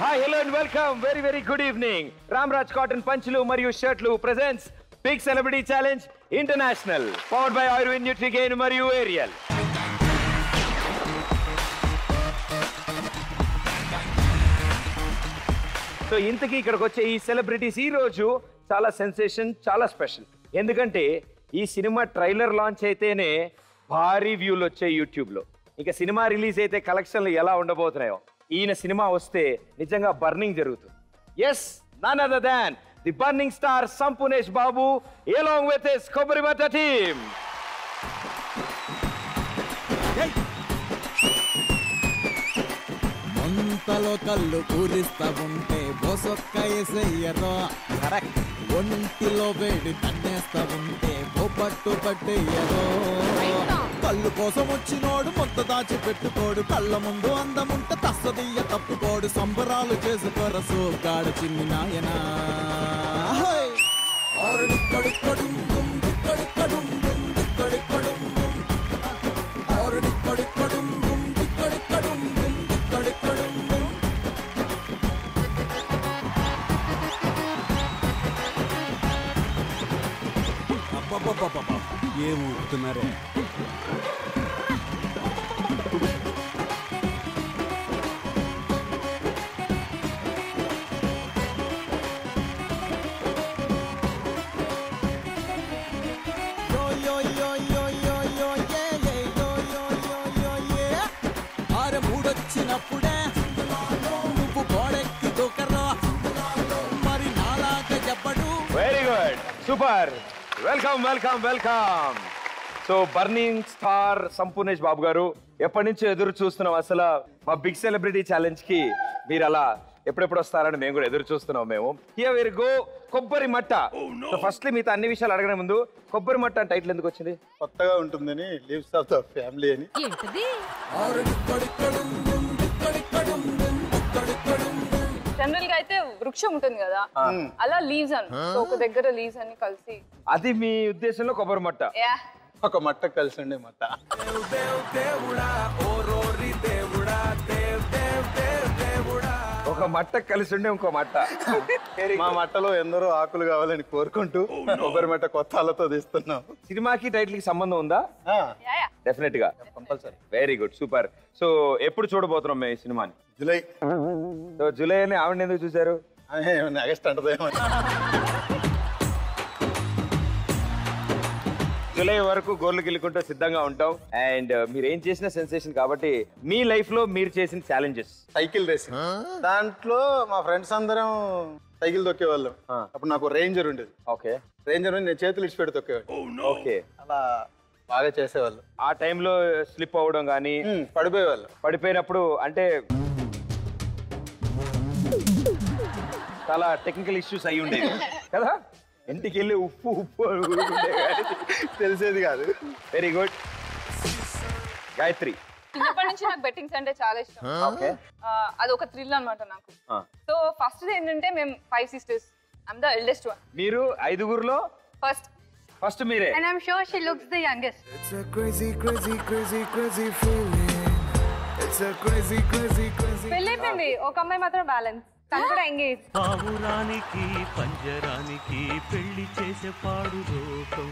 Hi, hello and welcome. Very, very good evening. Ramraj Cotton Panchlu Mariyu Shirtlu presents Big Celebrity Challenge International. Powered by Ayurved Nutrigain Mariyu Ariel. So ఇంతకీ ఇక్కడికి వచ్చే ఈ celebrities ఈ రోజు చాలా sensation, చాలా special. ఎందుకంటే ఈ సినిమా ట్రైలర్ లాంచ్ అయితేనే భారీ వ్యూలు వచ్చాయి యూట్యూబ్లో. ఇక సినిమా రిలీజ్ అయితే కలెక్షన్లు ఎలా ఉండబోతున్నాయో, ఈయన సినిమా వస్తే నిజంగా బర్నింగ్ జరుగుతుంది. Yes, none other than the burning star Sampunesh Babu along with his కొబ్బరిమట్ట టీమ్. మంటలో కళ్ళు పూరిస్తా ఉంటే బోసొక్క ఎసయ్యరో, ఒంటిలో వేడి తన్నేస్తా ఉంటే ఓ పట్టు పట్టేయరో. కళ్ళు కోసం వచ్చినోడు మొత్త దాచి పెట్టుకోడు, కళ్ళ ముందు అందముంటే తస్తదీయ తప్పుకోడు. సంబరాలు చేసుకోర సోగాడు చిన్ని నాయనా. ఏం ఊపుతున్నారే? మూడొచ్చినప్పుడే నువ్వు గోడెక్కి దూకరా, మరి నాలాగా చెప్పడు. Very good, super. Welcome welcome welcome. So burning star Sampunesh Babu గారు, ఎప్పటి నుంచో ఎదురు చూస్తున్నాం. అసలు మా బిగ్ సెలబ్రిటీ ఛాలెంజ్ కి మీరు అలా ఎప్పుడెప్పుడు వస్తారని మేము కూడా ఎదురు చూస్తున్నాం. మేము హియర్ వి గో. కొబ్బరి మట్ట. సో ఫస్ట్లీ మీతో అన్ని విషయాలు అడగడం ముందు, కొబ్బరి మట్ట అని టైటిల్ ఎందుకు వచ్చింది? కొత్తగా ఉంటుందని, లీవ్స్ ఆఫ్ ద ఫ్యామిలీ అని. జనరల్ గా అయితే వృక్షం ఉంటుంది కదా, అలా లీవ్స్ అని, ఒక దగ్గర లీవ్స్ అన్ని కలిసి. అది మీ ఉద్దేశంలో కొబ్బరి మట్ట? ఒక మట్ట కలిసి ఉండే మట్ట. ఒక మట్ట కలిసి ఉండే ఇంకో మట్ట. మా మట్టలో ఎందరో ఆకులు కావాలని కోరుకుంటూ కొబ్బరి మట్ట కొత్త ఆలతో తీస్తున్నాం. సినిమాకి టైటిల్ కి సంబంధం ఉందా? డెఫినెట్ గా, compulsory. Very good, super. So ఎప్పుడు చూడబోతున్నాం మేము ఈ సినిమాని? జూలై. సో జూలై అని ఆవిడ ఎందుకు చూసారు? ఆగస్ట్ అంటదేమో. జూలై వరకు గోర్లు గిల్లుకుంటూ సిద్ధంగా ఉంటాం. అండ్ మీరు ఏం చేసిన సెన్సేషన్ కాబట్టి, మీ లైఫ్ లో మీరు చేసిన ఛాలెంజెస్. Cycle racing. దాంట్లో మా ఫ్రెండ్స్ అందరం సైకిల్ తొక్కేవాళ్ళం. అప్పుడు నాకు రేంజర్ ఉండేది. ఓకే. రేంజర్ నేను చేతులు ఇచ్చిపెట్టి తొక్కేవాళ్ళు. ఓకే. అలా బాగా చేసేవాళ్ళు. ఆ టైంలో స్లిప్ అవ్వడం కానీ, పడిపోయేవాళ్ళు. పడిపోయినప్పుడు అంటే చాలా టెక్నికల్ ఇష్యూస్ అయి ఉండేవి కదా. ఇంటికి వెళ్ళి ఉప్పు ఉప్పు తెలిసేది కాదు. Very good. గాయత్రి, చిన్నప్పటి నుంచి నాకు బెట్టింగ్స్ అంటే చాలా ఇష్టం. అది ఒక థ్రిల్ అన్నమాట నాకు. సో ఫస్ట్ ఏంటంటే, మేము 5 sisters. I'm the eldest one. మీరు 5గురిలో ఫస్ట్ మీరే. And I'm sure she looks the youngest. It's a crazy, crazy, crazy, crazy feeling. It's a crazy, crazy, crazy. పెళ్ళైపోయింది, ఒక అమ్మాయి మాత్రం బ్యాలెన్స్, తను కూడా ఎంగేజ్. పావురానికి పంజరానికి పెళ్లి చేసే పాడు లోకం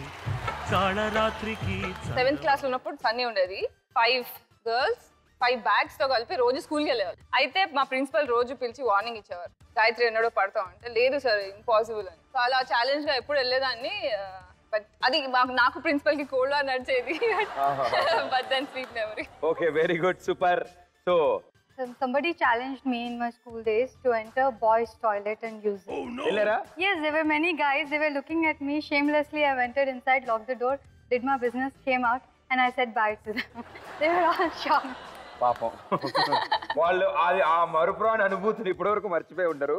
కాళరాత్రికి. 7th క్లాస్ లో ఉన్నప్పుడు సన్నీ ఉండేది. 5 girls 5 bags తో కలిపి రోజు స్కూల్కి వెళ్ళేవాళ్ళు. అయితే మా ప్రిన్సిపల్ రోజు పిలిచి వార్నింగ్ ఇచ్చేవారు, గాయత్రి ఎన్నడో పడతాం అంటే, లేదు సార్ ఇంపాసిబుల్ అని. చాలా ఛాలెంజ్ గా ఎప్పుడు వెళ్ళేదాన్ని. బట్ అది నాకు ప్రిన్సిపల్ కి కోల్డ్ వార్ నడిచేది. But then sweet memory. Okay, very good, super. So somebody challenged me in my school days to enter boys toilet and use it. వెళ్ళారా? Yes, there were many guys, they were looking at me shamelessly. I entered inside, locked the door, did my business, came out and I said bye to them. They were all shocked. పాపం వాళ్ళు ఆ మరుపురాని అనుభూతిని ఇప్పటివరకు మర్చిపోయి ఉండరు.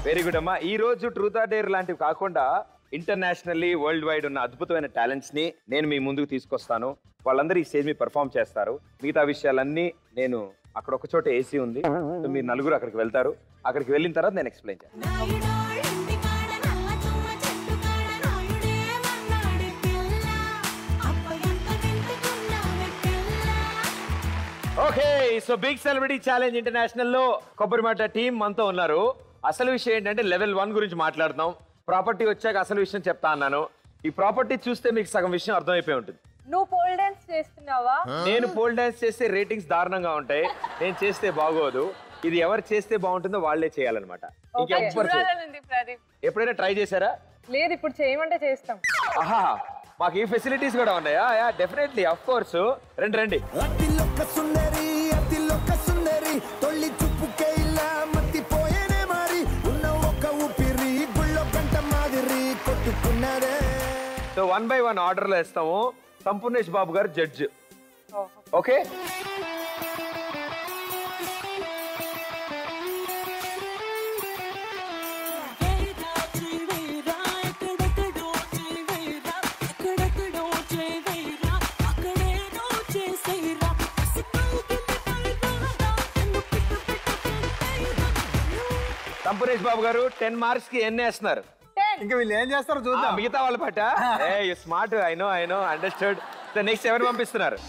Very good అమ్మా. ఈ రోజు ట్రూత్ ఆర్ డేర్ లాంటివి కాకుండా ఇంటర్నేషనల్లీ వరల్డ్ వైడ్ ఉన్న అద్భుతమైన టాలెంట్స్ ని నేను మీ ముందుకు తీసుకొస్తాను. వాళ్ళందరూ ఈ స్టేజ్ మీద పర్ఫామ్ చేస్తారు. మిగతా విషయాలన్నీ నేను అక్కడ ఒక చోట ఏసీ ఉంది, మీరు నలుగురు అక్కడికి వెళ్తారు. అక్కడికి వెళ్ళిన తర్వాత నేను ఎక్స్ప్లెయిన్ చేస్తాను. Okay so big celebrity challenge international లో కొబ్బరిమాట టీం మనతో ఉన్నారు. అసలు విషయం ఏంటంటే లెవెల్ 1 గురించి మాట్లాడుతున్నాం. ప్రాపర్టీ వచ్చాక అసలు విషయం చెప్తా అన్నాను. ఈ ప్రాపర్టీ చూస్తే మీకు సగం విషయం అర్థమైపోయి ఉంటుంది. నువ్వు పోల్ డాన్స్ చేస్తున్నావా? నేను పోల్ డాన్స్ చేస్తే రేటింగ్స్ దారుణంగా ఉంటాయి, నేను చేస్తే బాగోదు. ఇది ఎవరు చేస్తే బాగుంటుందో వాళ్ళే చేయాలన్నమాట. ఎప్పుడైనా ట్రై చేశారా? లేదు, ఇప్పుడు చేయమంటే చేస్తాం. ఆహా, మాకు ఈ ఫెసిలిటీస్ కూడా ఉన్నాయా? Yeah definitely, of course. రండి రండి. సో 1 by 1 ఆర్డర్ లో ఇస్తాము. సంపూర్ణేష్ బాబు గారు జడ్జ్. ఓకే, సంపూర్ణేష్ బాబు గారు 10 మార్క్స్ కి ఎన్ని వేస్తున్నారు? ఇంకా వీళ్ళు ఏం చేస్తారో చూద్దాం. మిగతా వాళ్ళ పట్ట smart. I know understood. So next ఎవరు పంపిస్తున్నారు?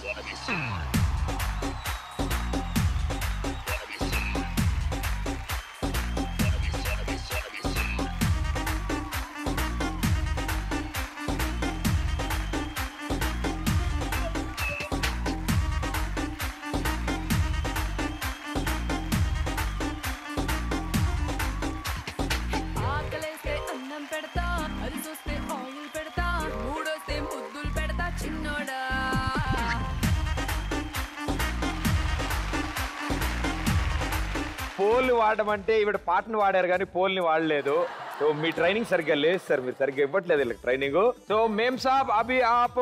పోల్ని వాడమంటే ఇవిడ పాటను వాడారు కానీ పోల్ని వాడలేదు. సో మీ ట్రైనింగ్ సరిగ్గా లేదు సార్, మీరు సరిగ్గా ఇవ్వట్లేదు వీళ్ళకి ట్రైనింగ్. సో మేం సాబ్ అభి ఆప్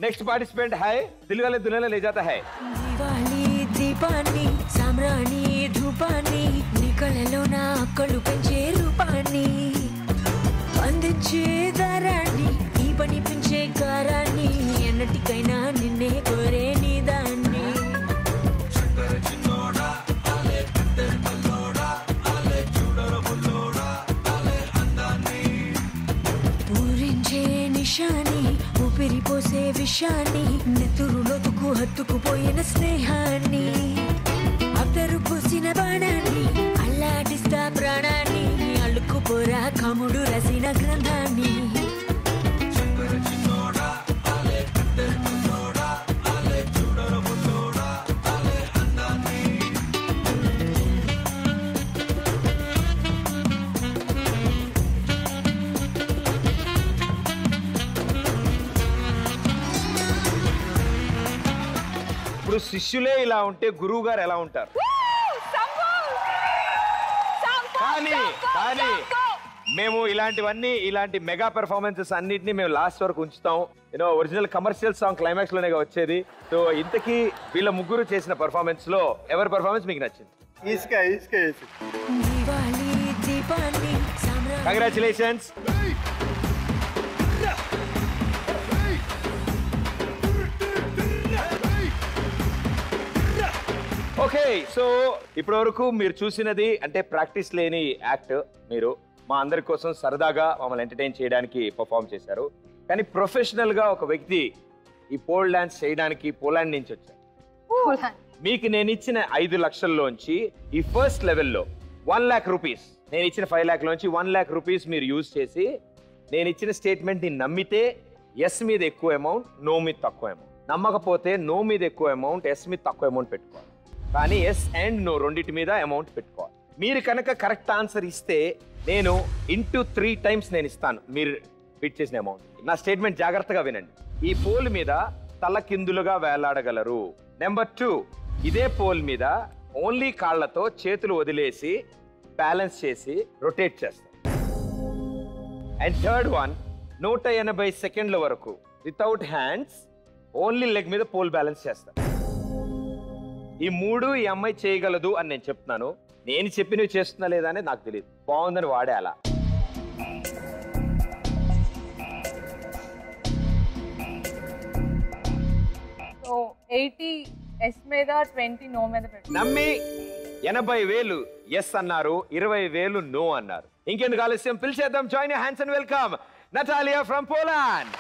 నెక్స్ట్ పార్టిసిపెంట్ హై దిల్వాలే దుల్హనియా లే జాతా హై. దీపాన్ని సామ్రాణి ధూపాన్ని నీ కళ్ళలో నా కళ్ళు పెంచే రూపాన్ని అందించే దారాన్ని ఈ పని పెంచే కారాన్ని ఎన్నటికైనా నిన్నే కోరే నీ దాన్ని పూరించే నిశాని ఊపిరిపోసే విషాన్ని నెత్తురులోతుకు హత్తుకుపోయిన స్నేహాన్ని అద్దరు పూసిన బాణాన్ని అల్లాడిస్తా ప్రాణాన్ని అల్లుకుపోరా కముడు రసిన గ్రంథాన్ని ఇప్పుడు శిష్యులే ఇలా ఉంటే గురువు గారు ఎలా ఉంటారు? కానీ మేము ఇలాంటి మెగా పెర్ఫార్మెన్సెస్ అన్నిటిని మేము లాస్ట్ వరకు ఉంచుతాం. You know original commercial song climax లోనే వచ్చేది. సో ఇంతకీ వీళ్ళ ముగ్గురు చేసిన పెర్ఫార్మెన్స్ లో ఎవరి పెర్ఫార్మెన్స్ మీకు నచ్చింది? కంగ్రాచులేషన్స్. ఓకే, సో ఇప్పటి వరకు మీరు చూసినది అంటే ప్రాక్టీస్ లేని యాక్ట్. మీరు మా అందరి కోసం సరదాగా మమ్మల్ని ఎంటర్టైన్ చేయడానికి పర్ఫామ్ చేశారు. కానీ ప్రొఫెషనల్ గా ఒక వ్యక్తి ఈ పోల్ డాన్స్ చేయడానికి పోలాండ్ నుంచి వచ్చారు. మీకు నేను ఇచ్చిన 5 లక్షల్లోంచి ఈ ఫస్ట్ లెవెల్లో 1 lakh రూపీస్, నేను ఇచ్చిన 5 lakh లోంచి 1 lakh రూపీస్ మీరు యూజ్ చేసి నేను ఇచ్చిన స్టేట్మెంట్ ని నమ్మితే ఎస్ మీద ఎక్కువ అమౌంట్, నో మీద తక్కువ అమౌంట్. నమ్మకపోతే నో మీద ఎక్కువ అమౌంట్, ఎస్ మీద తక్కువ అమౌంట్ పెట్టుకోవాలి. కానీ ఎస్ అండ్ నో రెండింటి మీద అమౌంట్ పెట్టుకోవాలి. మీరు కనుక కరెక్ట్ ఆన్సర్ ఇస్తే నేను ఇంటూ 3 times నేను ఇస్తాను మీరు ఫిట్ చేసిన అమౌంట్. నా స్టేట్మెంట్ జాగ్రత్తగా వినండి. ఈ పోల్ మీద తల కిందులుగా వేలాడగలరు. నెంబర్ 2, ఇదే పోల్ మీద ఓన్లీ కాళ్లతో చేతులు వదిలేసి బ్యాలెన్స్ చేసి రొటేట్ చేస్తాం. అండ్ థర్డ్ వన్, 180 సెకండ్ల వరకు వితౌట్ హ్యాండ్స్ ఓన్లీ లెగ్ మీద పోల్ బ్యాలెన్స్ చేస్తాం. ఈ 3 ఈ అమ్మాయి చేయగలదు అని నేను చెప్తున్నాను. నేను చెప్పినవి చేస్తున్నా లేదా అనేది నాకు తెలియదు. బాగుందని వాడే అలా. సో 80 ఎస్ మీద 20 నో మీద పెట్టు. నమ్మి 80,000 ఎస్ అన్నారు, 20,000 నో అన్నారు. ఇంకెందుకు ఆలస్యం, పిలిచేద్దాం. Join your hands and welcome Natalia from Poland.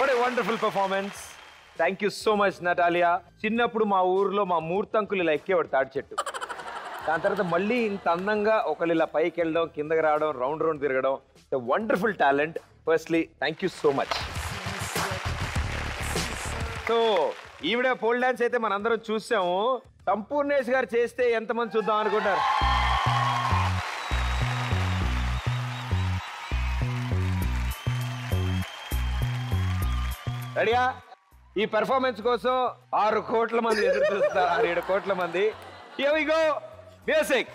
What a wonderful performance. Thank you so much Natalia. చిన్నప్పుడు మా ఊర్లో మా మూర్తంకులు ఇలా ఎక్కేవాడు తాడి చెట్టు. దాని తర్వాత మళ్ళీ ఇంత అందంగా ఒకళ్ళు ఇలా పైకి వెళ్ళడం, కిందకి రావడం, రౌండ్ రౌండ్ తిరగడం. Wonderful talent. Firstly thank you so much. So ఈవిడ పోల్ డాన్స్ అయితే మనందరం చూసాము. సంపూర్ణేష్ గారు చేస్తే ఎంతమంది చూద్దాం అనుకుంటారు? రెడీయా? ఈ పెర్ఫార్మెన్స్ కోసం 6 కోట్ల మంది ఎదురు చూస్తారు. 6-7 కోట్ల మంది. Here we go. Music.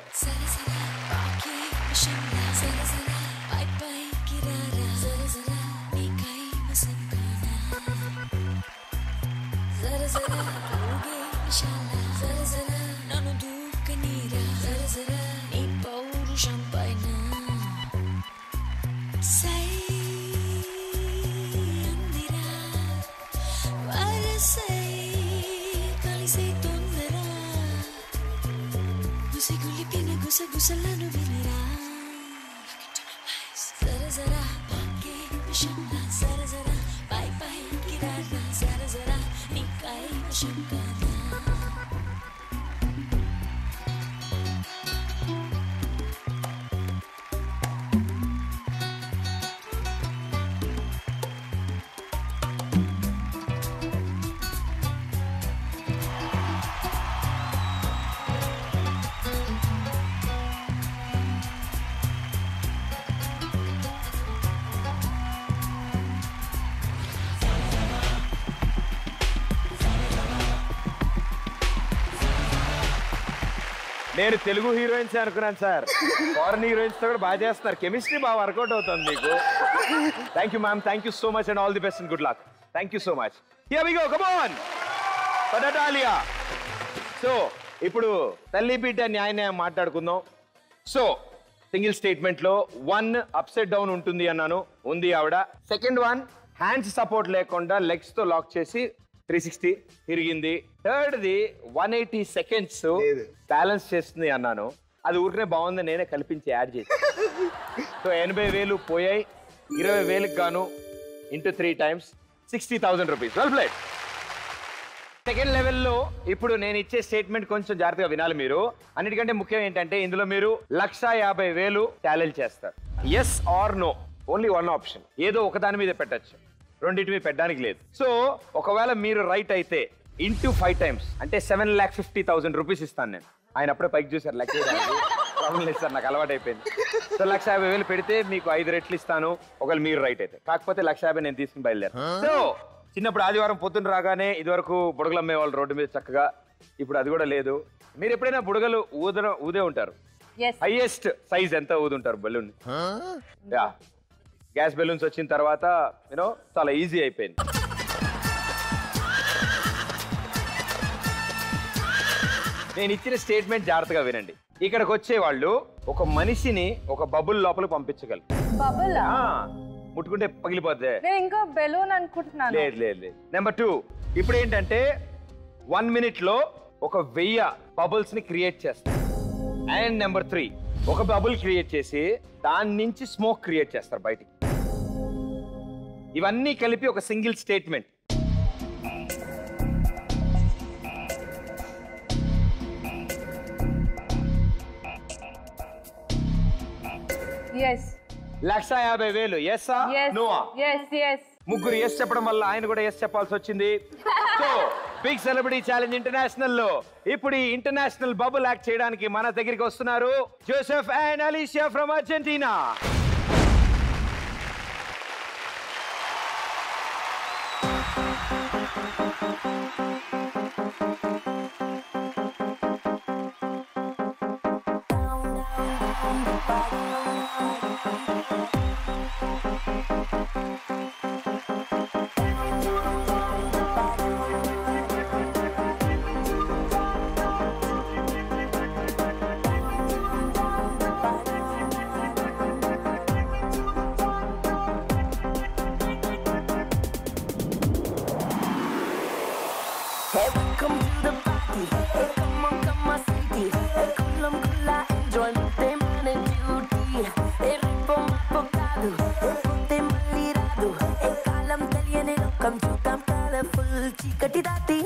గుసగుసలను వినరా జర జర పాకే విషంగా జర జర పై పైకి రారా జర జర నీకై విషంగా నేను తెలుగు హీరోయిన్స్ అనుకున్నాను సార్. ఫారెన్ హీరోయిన్స్ తో కూడా బాగా చేస్తున్నారు. కెమిస్ట్రీ బాగా వర్కౌట్ అవుతుంది మీకు. Thank you ma'am. Thank you so much and all the best and good luck. Thank you so much. Here we go. Come on for Natalia. సో ఇప్పుడు తల్లి బిడ్డ న్యాయం మాట్లాడుకుందాం. సో సింగిల్ స్టేట్మెంట్ లో 1 అప్సెట్ డౌన్ ఉంటుంది అన్నాను. ఉంది ఆవిడ. సెకండ్ 1 హ్యాండ్స్ సపోర్ట్ లేకుండా లెగ్స్ తో లాక్ చేసి 360 తిరిగింది. థర్డ్ది 180 సెకండ్స్ బ్యాలెన్స్ చేస్తుంది అన్నాను. అది ఊరికనే బాగుంది, నేనే కల్పించి యాడ్ చేసి. సో 80,000 పోయాయి. 20,000కి గాను into 3 times 60,000 rupees. Well played. Second లెవెల్లో ఇప్పుడు నేను ఇచ్చే స్టేట్మెంట్ కొంచెం జాగ్రత్తగా వినాలి మీరు. అన్నిటికంటే ముఖ్యం ఏంటంటే ఇందులో మీరు 150,000 ఛాలెంజ్ చేస్తారు. Yes or no, only 1 option. ఏదో ఒకదాని మీద పెట్టచ్చు, రెండింటి మీద పెట్టడానికి లేదు. సో ఒకవేళ మీరు రైట్ అయితే ఇంటూ 5 times అంటే 7,50,000 రూపీస్ ఇస్తాను నేను. ఆయన అప్పుడే పైకి చూసారు లెక్క ప్రాబ్లం లేదు సార్, నాకు అలవాటు అయిపోయింది. సో 150,000 పెడితే మీకు 5 రెట్లు ఇస్తాను ఒకవేళ మీరు రైట్ అయితే. కాకపోతే 150,000 నేను తీసుకుని బయలుదేరు. సో చిన్నప్పుడు ఆదివారం పొద్దున్న రాగానే ఇదివరకు బుడగలు అమ్మేవాళ్ళు రోడ్డు మీద చక్కగా. ఇప్పుడు అది కూడా లేదు. మీరు ఎప్పుడైనా బుడగలు ఊదే ఉంటారు. హైయెస్ట్ సైజ్ ఎంత ఊదుంటారు బెలూన్? యా, గ్యాస్ బెలూన్స్ వచ్చిన తర్వాత యూనో చాలా ఈజీ అయిపోయింది. నేను ఇచ్చిన స్టేట్మెంట్ జాగ్రత్తగా వినండి. ఇక్కడికి వచ్చే వాళ్ళు ఒక మనిషిని ఒక బబుల్ లోపల పంపించగలరు. ముట్టుకుంటే పగిలిపోద్ది. ఇంకా బెలూన్ అనుకుంటున్నాను. లేదు లేదు లేదు. నెంబర్ 2 ఇప్పుడు ఏంటంటే 1 minute లో 1000 బబుల్స్ ని క్రియేట్ చేస్తారు. అండ్ నెంబర్ 3 ఒక బబుల్ క్రియేట్ చేసి దాని నుంచి స్మోక్ క్రియేట్ చేస్తారు బయటికి. ఇవన్నీ కలిపి ఒక సింగిల్ స్టేట్మెంట్. yes 150,000 ఎస్సా నోవా? yes ముగ్గురు ఎస్ చెప్పడం వల్ల ఆయన కూడా ఎస్ చెప్పాల్సి వచ్చింది. So big celebrity challenge international లో ఇప్పుడు ఈ ఇంటర్నేషనల్ బబుల్ యాక్ట్ చేయడానికి మన దగ్గరికి వస్తున్నారు Joseph and Alicia from Argentina. లోకం చూద్దాం కలర్ఫుల్ చీకటి దాటి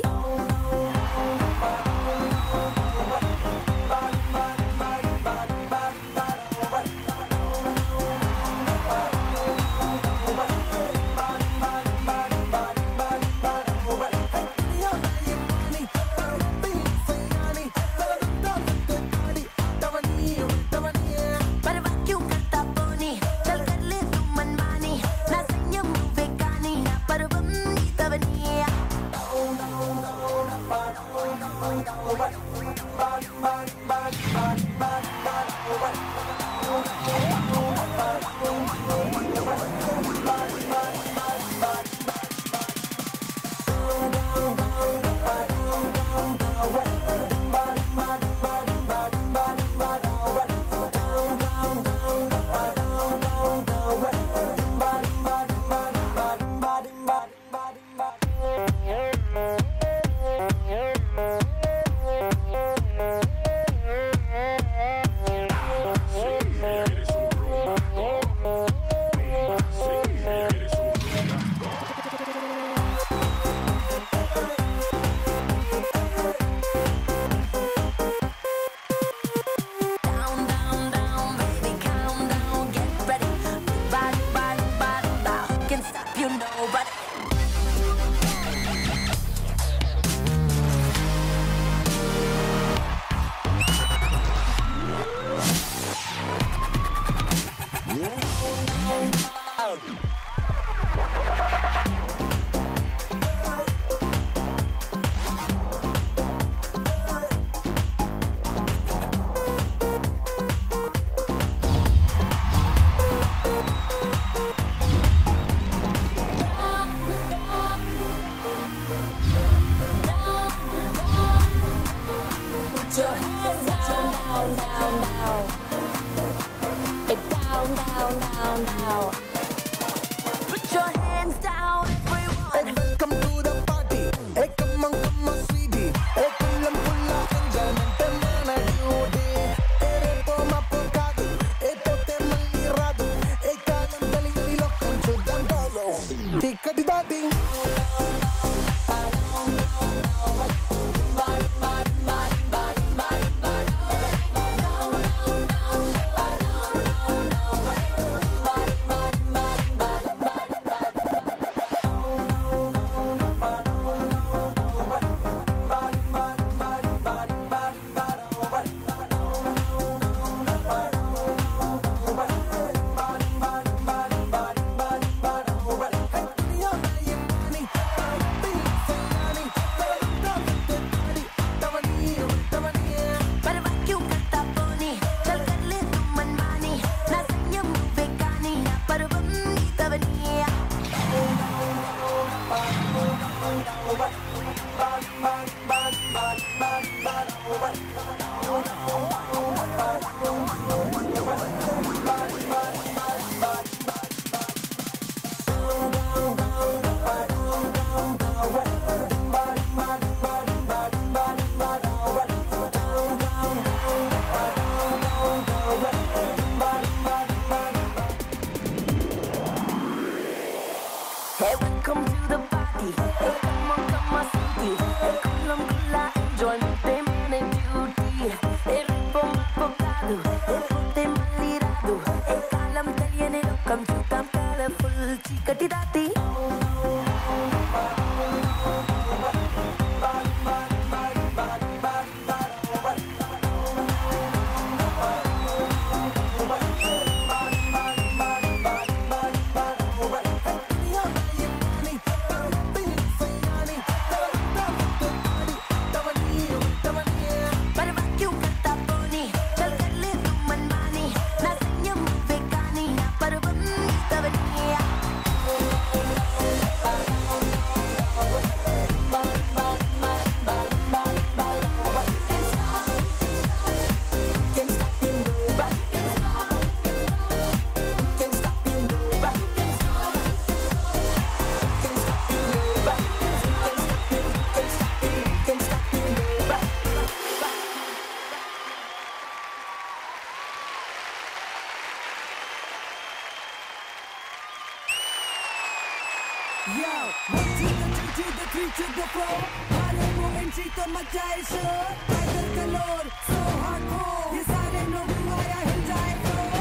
to the floor. Haremo entry to मचा है शोर. Tiger color, so hardcore. ये सारे लोग आया हिल जाए floor.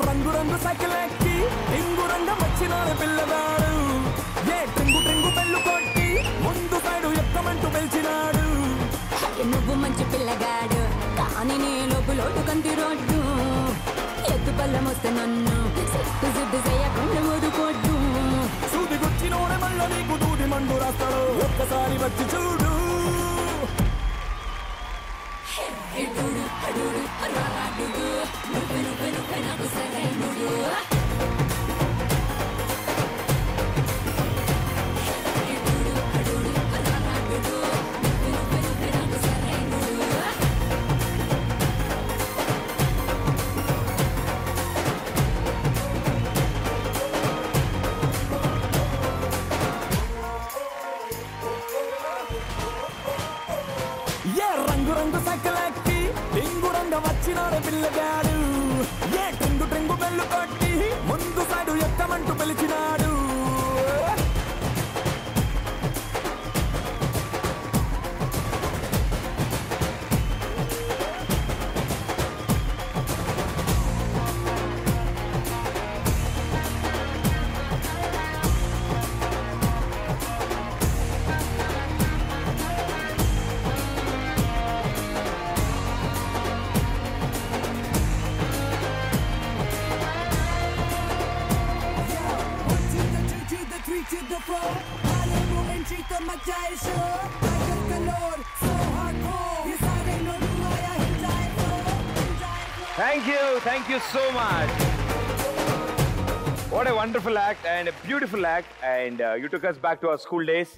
రంగు రంగు సైకిల్ ఎక్కి రింగు రంగ వచ్చినాడు పిల్లగాడు ఏ ట్రింగు ట్రింగు బెల్లు కొట్టి ముందు సైడు ఎక్కమంటూ పిలిచినాడు నువ్వు మంచి పిల్లగాడు కానీ నీ లోపులోటు కంటి రోడ్డు ఎత్తు పళ్ళం వస్తే నన్ను సిట్టు సిట్టు చేయకుండా ఊరుకోడ్డు సూది గుచ్చినోడే మళ్ళీ నీకు దూది మండు రాస్తాడు ఒక్కసారి వచ్చి చూడు రంగు రంగు సైకిల్ ఎక్కి రింగు రంగ వచ్చినాడు పిల్లగాడు ఏ ట్రింగు ట్రింగు బెల్లు కొట్టి ముందు side ఎక్కమంటూ పిలిచినాడు to the floor. Haremo entry to मचा है शोर. Tiger color, so hardcore. ये सारे लोग आया हिल जाए floor. Thank you so much. What a wonderful act and a beautiful act, and you took us back to our school days.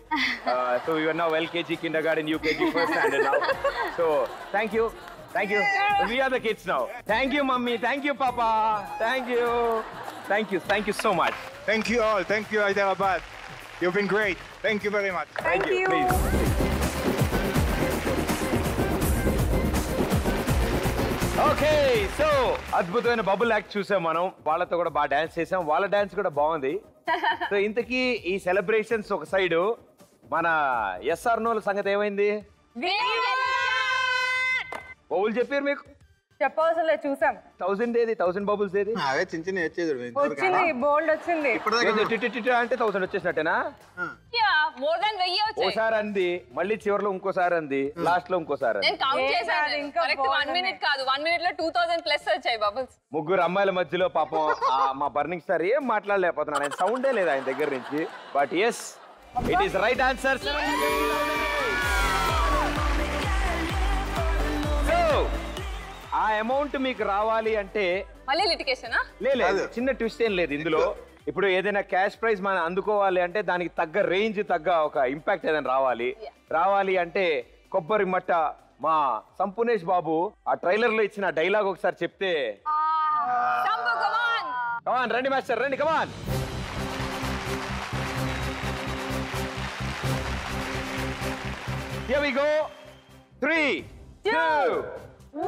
So we are now LKG, kindergarten, UKG, first standard now. So thank you. We are the kids now. Thank you, mummy. Thank you, papa. Thank you so much. Thank you all. Thank you, Hyderabad. You've been great. Thank you very much. Thank you. Please. Okay so అద్భుతమైన bubble act చూసాం మనం. వాళ్ళతో కూడా బాగా dance చేసాం. వాళ్ళ dance కూడా బాగుంది. సో ఇంతకీ ఈ సెలబ్రేషన్స్ ఒక సైడు, మన ఎస్ఆర్ నోల సంగతి ఏమైంది? బబుల్ చెప్పారు మీకు? చెప్పవసరం లేదు, చూసాం. 1000 ఏది? 1000 బబుల్స్ ఏది? అవే చిన్న చిన్న వచ్చేది వచ్చింది, బోల్డ్ వచ్చింది. అంటే 1000 వచ్చేసినట్టేనా? మోర్ దాన్ 1000 వచ్చాయి. ఓసారి అంది, మళ్ళీ చివరిలో ఇంకోసారి అంది, లాస్ట్ లో ఇంకోసారి అంది. నేను కౌంట్ చేశాను. ఇంకా కరెక్ట్ 1 మినిట్ కాదు, 1 మినిట్ లో 2000 ప్లస్ వచ్చాయి బబుల్స్. ముగ్గురు అమ్మాయిల మధ్యలో పాపం మా బర్నింగ్ స్టార్ ఏం మాట్లాడలేకపోతున్నాను. ఆయన సౌండే లేదు ఆయన దగ్గర నుంచి. But yes, it is right answer. So ఆ అమౌంట్ మీకు రావాలి అంటే మళ్ళీ లిటికేషనా? లేదు, చిన్న ట్విస్ట్ ఏం లేదు ఇందులో. ఇప్పుడు ఏదైనా క్యాష్ ప్రైజ్ మనం అందుకోవాలి అంటే దానికి తగ్గ రేంజ్, తగ్గ ఒక ఇంపాక్ట్ ఏదైనా రావాలి అంటే కొబ్బరి మట్ట మా సంపునేష్ బాబు ఆ ట్రైలర్ లో ఇచ్చిన డైలాగ్ ఒకసారి చెప్తే. కమాన్ రండి మాస్టర్, రండి కమాన్. Here we go. 3, 2,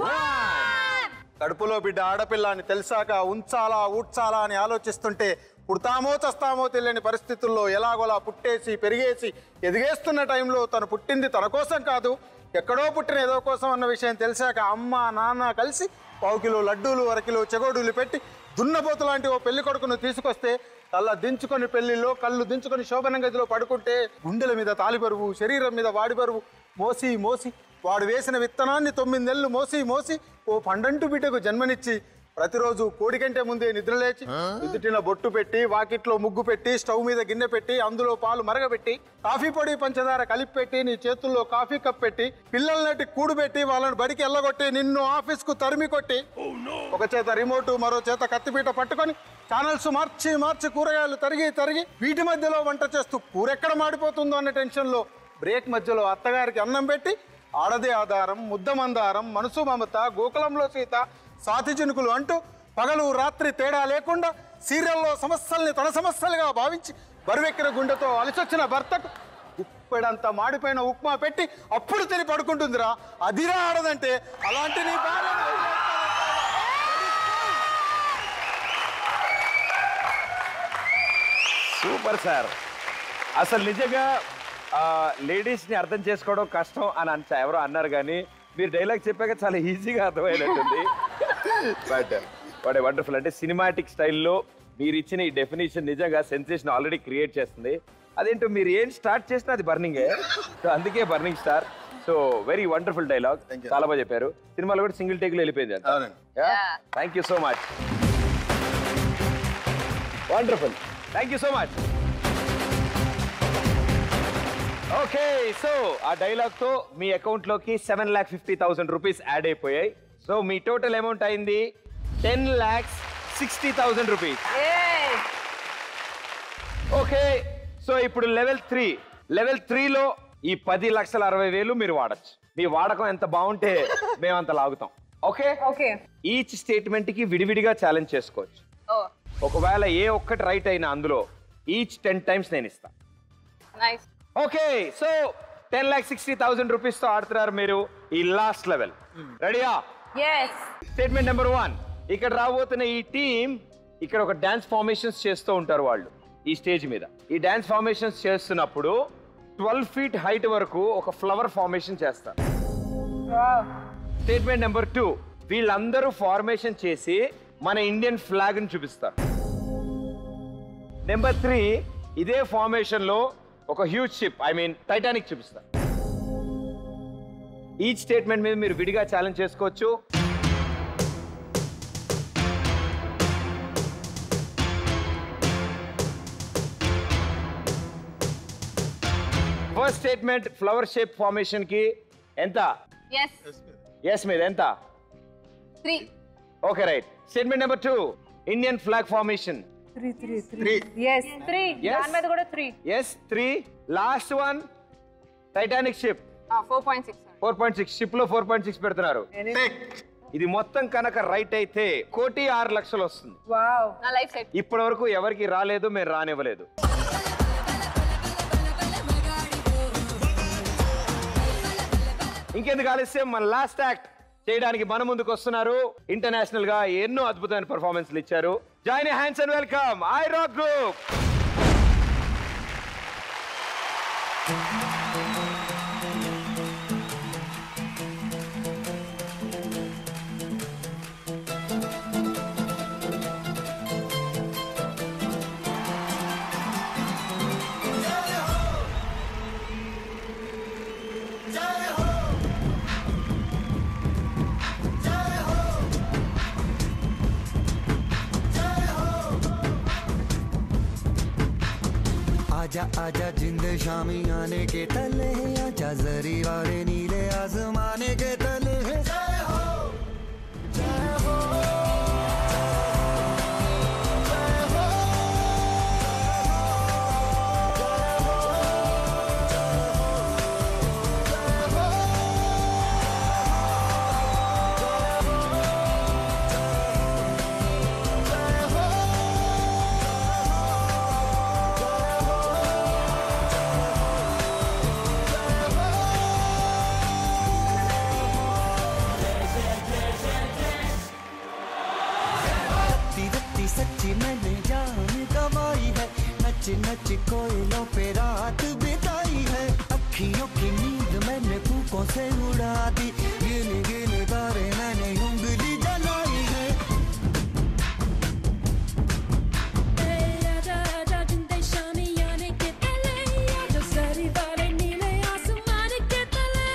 1. కడుపులో బిడ్డ ఆడపిల్ల అని తెలిసాక ఉంచాలా ఊడ్చాలా అని ఆలోచిస్తుంటే పుడతామో చస్తామో తెలియని పరిస్థితుల్లో ఎలాగోలా పుట్టేసి పెరిగేసి ఎదిగేస్తున్న టైంలో తను పుట్టింది తన కోసం కాదు, ఎక్కడో పుట్టిన ఏదో కోసం అన్న విషయం తెలిసాక అమ్మ నాన్న కలిసి 1 కిలో లడ్డూలు 1 కిలో చెగోడూలు పెట్టి దున్నపోతు లాంటి ఓ పెళ్లి కొడుకును తీసుకొస్తే తల్ల దించుకొని పెళ్లిలో కళ్ళు దించుకొని శోభన గదిలో పడుకుంటే గుండెల మీద తాలి బరువు, శరీరం మీద వాడి బరువు మోసి మోసి వాడు వేసిన విత్తనాన్ని 9 నెలలు మోసి మోసి ఓ పండంటు బిడ్డకు జన్మనిచ్చి ప్రతిరోజు కోడి కంటే ముందే నిద్రలేచి ఎదుటిన బొట్టు పెట్టి వాకిట్లో ముగ్గు పెట్టి స్టవ్ మీద గిన్నె పెట్టి అందులో పాలు మరగబెట్టి కాఫీ పొడి పంచదార కలిపి పెట్టి నీ చేతుల్లో కాఫీ కప్ పెట్టి పిల్లలనటి కూడు పెట్టి వాళ్ళని బడికి ఎల్లగొట్టి నిన్ను ఆఫీస్కు తరిమి కొట్టి ఒక చేత రిమోటు మరో చేత కత్తిపీట పట్టుకొని ఛానల్స్ మార్చి మార్చి కూరగాయలు తరిగి వీటి మధ్యలో వంట చేస్తూ కూరెక్కడ మాడిపోతుందో అన్న టెన్షన్లో బ్రేక్ మధ్యలో అత్తగారికి అన్నం పెట్టి ఆడదే ఆధారం, ముద్దమందారం, మనసు మమత, గోకులంలో సీత, సాతి చినుకులు అంటూ పగలు రాత్రి తేడా లేకుండా సీరియల్లో సమస్యల్ని తన సమస్యలుగా భావించి బరువెక్కిన గుండెతో అలసొచ్చిన భర్తకు ఉప్పెడంతా మాడిపోయిన ఉప్మా పెట్టి అప్పుడు తిని పడుకుంటుందిరా. అదిరా ఆడదంటే. అలాంటి నీ భార్య సూపర్ సార్. అసలు నిజంగా లేడీస్ని అర్థం చేసుకోవడం కష్టం అని ఎవరో అన్నారు, కానీ మీరు డైలాగ్ చెప్పాక చాలా ఈజీగా అర్థమైనట్టుంది. But what a wonderful. అంటే సినిమాటిక్ స్టైల్లో మీరు ఇచ్చిన ఈ డెఫినేషన్ నిజంగా సెన్సేషన్ ఆల్రెడీ క్రియేట్ చేస్తుంది. అదేంటో మీరు ఏం స్టార్ట్ చేసినా అది బర్నింగే. సో అందుకే burning star. So very wonderful dialogue, చాలా బాగా చెప్పారు. సినిమాలో కూడా సింగిల్ టేక్ లో వెళ్ళిపోయింది. Thank you so much. Wonderful, thank you so much. Okay, so ఆ డైలాగ్ తో మీ అకౌంట్ లోకి 7,50,000 రూపీస్ యాడ్ అయిపోయాయి. సో మీ టోటల్ అమౌంట్ అయింది 10,60,000 రూపీస్. ఓకే, సో ఇప్పుడు లెవెల్ 3లో ఈ 10,60,000 మీరు వాడచ్చు. మీ వాడకం ఎంత బాగుంటే మేము అంత లాగుతాం. ఓకే, ఈచ్ స్టేట్మెంట్ కి విడివిడిగా ఛాలెంజ్ చేసుకోవచ్చు. ఒకవేళ ఏ ఒక్కటి రైట్ అయినా అందులో ఈచ్ 10 times నేను ఇస్తా. ఓకే, సో 10,60,000 రూపీస్ తో ఆడుతున్నారు మీరు ఈ లాస్ట్ లెవెల్. రెడీయా? Statement number 1. ఇక్కడ రాబోతున్న ఈ టీం ఇక్కడ ఒక డాన్స్ ఫార్మేషన్స్ చేస్తూ ఉంటారు వాళ్ళు ఈ స్టేజ్ మీద. ఈ డాన్స్ ఫార్మేషన్స్ చేస్తున్నప్పుడు 12 feet హైట్ వరకు ఒక ఫ్లవర్ ఫార్మేషన్ చేస్తారు. Statement number 2. వీళ్ళందరూ ఫార్మేషన్ చేసి మన ఇండియన్ ఫ్లాగ్ ని చూపిస్తారు. నెంబర్ 3. ఇదే ఫార్మేషన్ లో ఒక huge ship, I mean Titanic చూపిస్తారు. ఈ స్టేట్మెంట్ మీద మీరు విడిగా ఛాలెంజ్ చేసుకోవచ్చు. First statement flower shape formation కి ఎంత? ఎస్ మీద ఎంత? 3. Okay, right. Statement number 2. Indian flag formation 3. Yes, 3. దాని మీద కూడా 3. Yes, 3. Last one Titanic ship 4.6. 4.6. Ship లో 4.6 పెడుతున్నారు. ఇది మొత్తం కనుక రైట్ అయితే 1,06,00,000 వస్తుంది. నా లైఫ్ సెట్. ఇప్పటి వరకు ఎవరికి రాలేదు, మేము రానివ్వలేదు. ఇంకెందుకు ఆలస్యం, మన లాస్ట్ యాక్ట్ చేయడానికి మన ముందుకు వస్తున్నారు. ఇంటర్నేషనల్ గా ఎన్నో అద్భుతమైన పర్ఫార్మెన్స్లు ఇచ్చారు. Join your hands and welcome I rock group. आजा आजा जिंद शामी आने के तले, आजा जरी वाले नीले आसमाने के तले. जय हो जय हो जय हो सच्ची मैंने जान गवाई है, नच नच कोयलों पे रात बिताई है. अखियों की नींद मैंने फूकों से उड़ा दी, गिन गिन तारे मैंने उंगली जलाई है. आजा आजा जिंदे शामी आने के तले, आजा सारी वाले नीले आसमान के तले.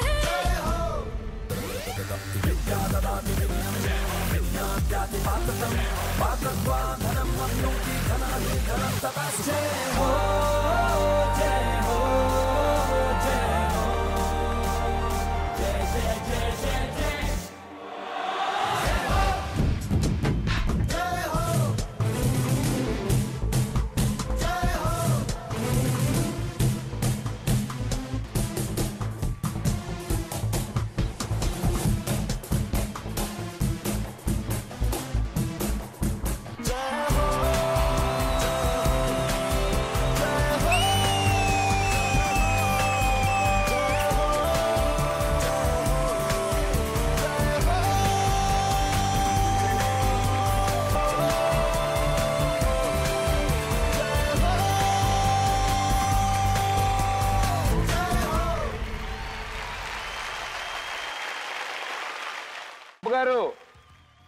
గారు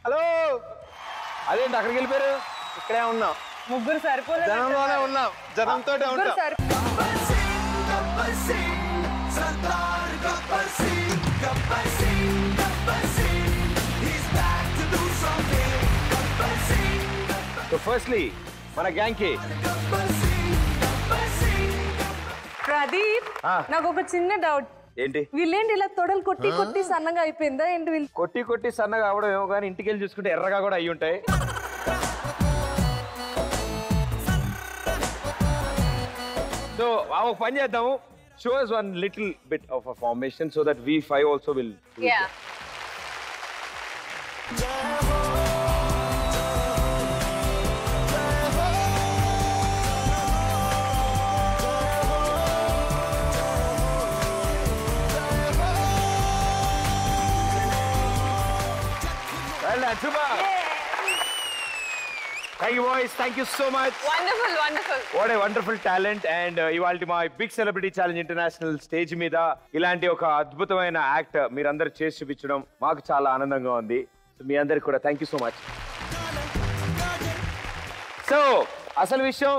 హలో, అదేంటి అక్కడికి వెళ్ళిపోయారు? ఇక్కడే ఉన్నాం, ముగ్గురు సరిపోలేదు. జనంలోనే ఉన్నాం, జనంతో ఉంటాం. సో ఫస్ట్లీ మన గ్యాంగ్ కి ప్రదీప్, నాకు ఒక చిన్న డౌట్. ఏంటి? వీళ్ళేంటి ఇలా తొడలు కొట్టి కొట్టి సన్నగా అయిపోయిందా ఏంటి? వీళ్ళు కొట్టి కొట్టి సన్నగా అవడం ఏమో కానీ ఇంటికి వెళ్ళి చూసుకుంటే ఎర్రగా కూడా అయ్యి ఉంటాయి. సో ఒక పని చేద్దాము, show us one little bit of a formation so that we five also will do it. Well done, super. Thank you, boys. Thank you so much. Wonderful, wonderful. What a wonderful talent. And ఇవాల్టి మా big celebrity challenge international stage మీద ఇలాంటి ఒక అద్భుతమైన act మీరందరూ చేసి చూపించడం మాకు చాలా ఆనందంగా ఉంది. సో మీ అందరికి కూడా thank you so much. So అసలు విషయం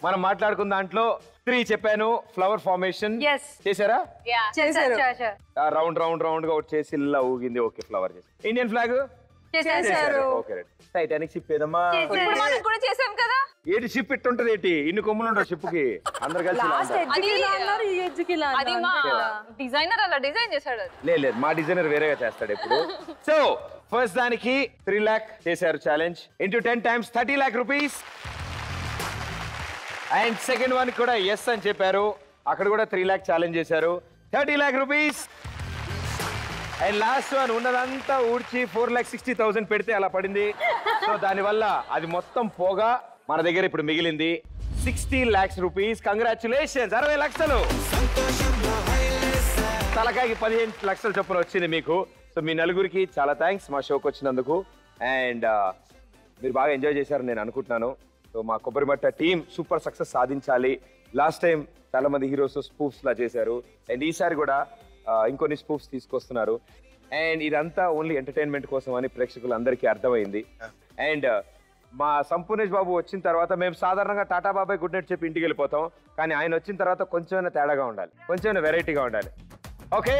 మనం మాట్లాడుకున్న దాంట్లో 3 చెప్పాను. ఫ్లవర్ ఫార్మేషన్ చేశారా? చేశారు. రౌండ్ రౌండ్ రౌండ్ గా ఒకటి చేసి ఇలా ఊగింది. ఓకే, ఫ్లవర్ చేసి. ఇండియన్ ఫ్లాగ్ చేశారు. ఓకే, టైటానిక్ షిప్ ఏదమ్మా? ఇప్పుడు మనం కూడా చేసాం కదా. ఏంటి షిప్ ఇట్టుంటది ఏంటి? ఇన్ని కొమ్ములు ఉండవు షిప్ కి. అందరు కలిసి అది మా డిజైనర్ అలా డిజైన్ చేశాడు. లేదు, మా డిజైనర్ వేరేగా చేస్తాడు ఎప్పుడు. సో ఫస్ట్ దానికి 3 lakh చేశారు challenge. Into 10 times 30 lakh rupees. And second one కూడా ఎస్ అని చెప్పారు, అక్కడ కూడా 3 lakh ఛాలెంజ్ చేశారు, 30 lakh rupees. And last one ఉన్నదంతా ఊడ్చి 4,60,000 పెడితే అలా పడింది. సో దానివల్ల అది మొత్తం పోగా మన దగ్గర ఇప్పుడు మిగిలింది 60 lakhs rupees. కంగ్రాచులేషన్స్, 60 లక్షలు. తలకాయకి 15 లక్షల చొప్పున వచ్చింది మీకు. సో మీ నలుగురికి చాలా థ్యాంక్స్ మా షోకి వచ్చినందుకు. అండ్ మీరు బాగా ఎంజాయ్ చేశారని నేను అనుకుంటున్నాను. సో మా కొబ్బరిమట్ట టీం సూపర్ సక్సెస్ సాధించాలి. లాస్ట్ టైం చాలా మంది హీరోస్ స్పూఫ్స్ లా చేశారు, అండ్ ఈసారి కూడా ఇంకొన్ని స్పూఫ్స్ తీసుకొస్తున్నారు. అండ్ ఇదంతా ఓన్లీ ఎంటర్టైన్మెంట్ కోసం అని ప్రేక్షకులందరికీ అర్థమైంది. అండ్ మా సంపూర్ణేష్ బాబు వచ్చిన తర్వాత మేము సాధారణంగా టాటా బాబాయ్ గుడ్ నైట్ చెప్పి ఇంటికి వెళ్ళిపోతాం, కానీ ఆయన వచ్చిన తర్వాత కొంచెమైనా తేడాగా ఉండాలి, కొంచెమైనా వెరైటీగా ఉండాలి. ఓకే,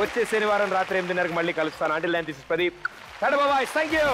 వచ్చే శనివారం రాత్రి 8:30కి మళ్ళీ కలుస్తాను. Until then this is Pradeep. Tata bye, thank you.